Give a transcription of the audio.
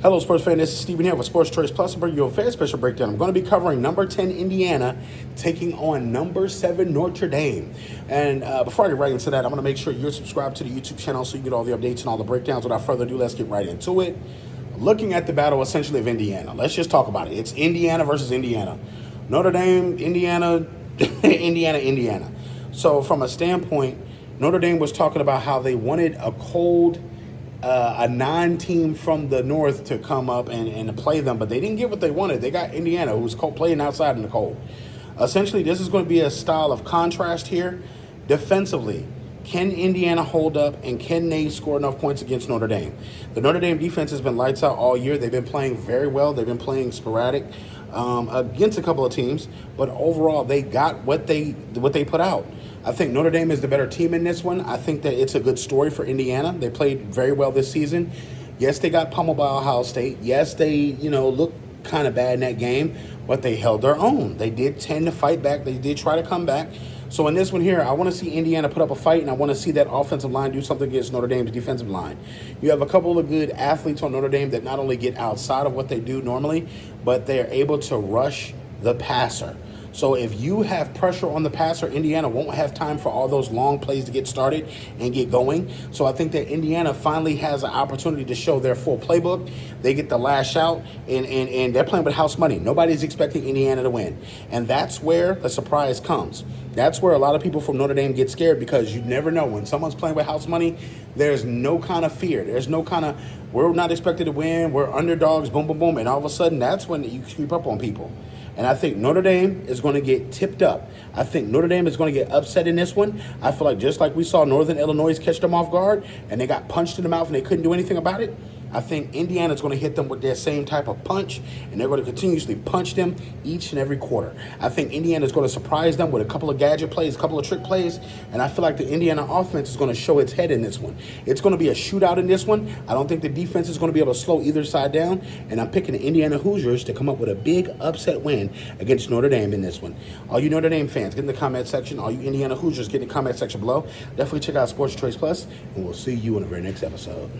Hello, sports fan. This is Steven here with Sports Choice Plus. I'm bringing you a very special breakdown. I'm going to be covering number 10 Indiana taking on number 7 Notre Dame. And before I get right into that, I'm going to make sure you're subscribed to the YouTube channel so you get all the updates and all the breakdowns. Without further ado, let's get right into it. Looking at the battle essentially of Indiana, let's just talk about it. It's Indiana versus Indiana. Notre Dame, Indiana, Indiana. So from a standpoint, Notre Dame was talking about how they wanted a non-team from the north to come up and play them, but they didn't get what they wanted. They got Indiana, who was playing outside in the cold. Essentially, this is going to be a style of contrast here. Defensively, can Indiana hold up, and can they score enough points against Notre Dame? The Notre Dame defense has been lights out all year. They've been playing very well. They've been playing sporadic against a couple of teams, but overall, they got what they put out. I think Notre Dame is the better team in this one. I think that it's a good story for Indiana. They played very well this season. Yes, they got pummeled by Ohio State. Yes, they, looked kind of bad in that game, but they held their own. They did tend to fight back. They did try to come back. So in this one here, I want to see Indiana put up a fight, and I want to see that offensive line do something against Notre Dame's defensive line. You have a couple of good athletes on Notre Dame that not only get outside of what they do normally, but they're able to rush the passer. So if you have pressure on the passer, Indiana won't have time for all those long plays to get started and get going. So I think that Indiana finally has an opportunity to show their full playbook. They get the last shout, and they're playing with house money. Nobody's expecting Indiana to win. And that's where the surprise comes. That's where a lot of people from Notre Dame get scared, because you never know. When someone's playing with house money, there's no kind of fear. There's no kind of, we're not expected to win, we're underdogs, boom, boom, boom. And all of a sudden, that's when you creep up on people. And I think Notre Dame is going to get tipped up. I think Notre Dame is going to get upset in this one. I feel like just like we saw Northern Illinois catch them off guard and they got punched in the mouth and they couldn't do anything about it, I think Indiana is going to hit them with their same type of punch, and they're going to continuously punch them each and every quarter. I think Indiana is going to surprise them with a couple of gadget plays, a couple of trick plays, and I feel like the Indiana offense is going to show its head in this one. It's going to be a shootout in this one. I don't think the defense is going to be able to slow either side down, and I'm picking the Indiana Hoosiers to come up with a big upset win against Notre Dame in this one. All you Notre Dame fans, get in the comment section. All you Indiana Hoosiers, get in the comment section below. Definitely check out Sports Choice Plus, and we'll see you in the very next episode.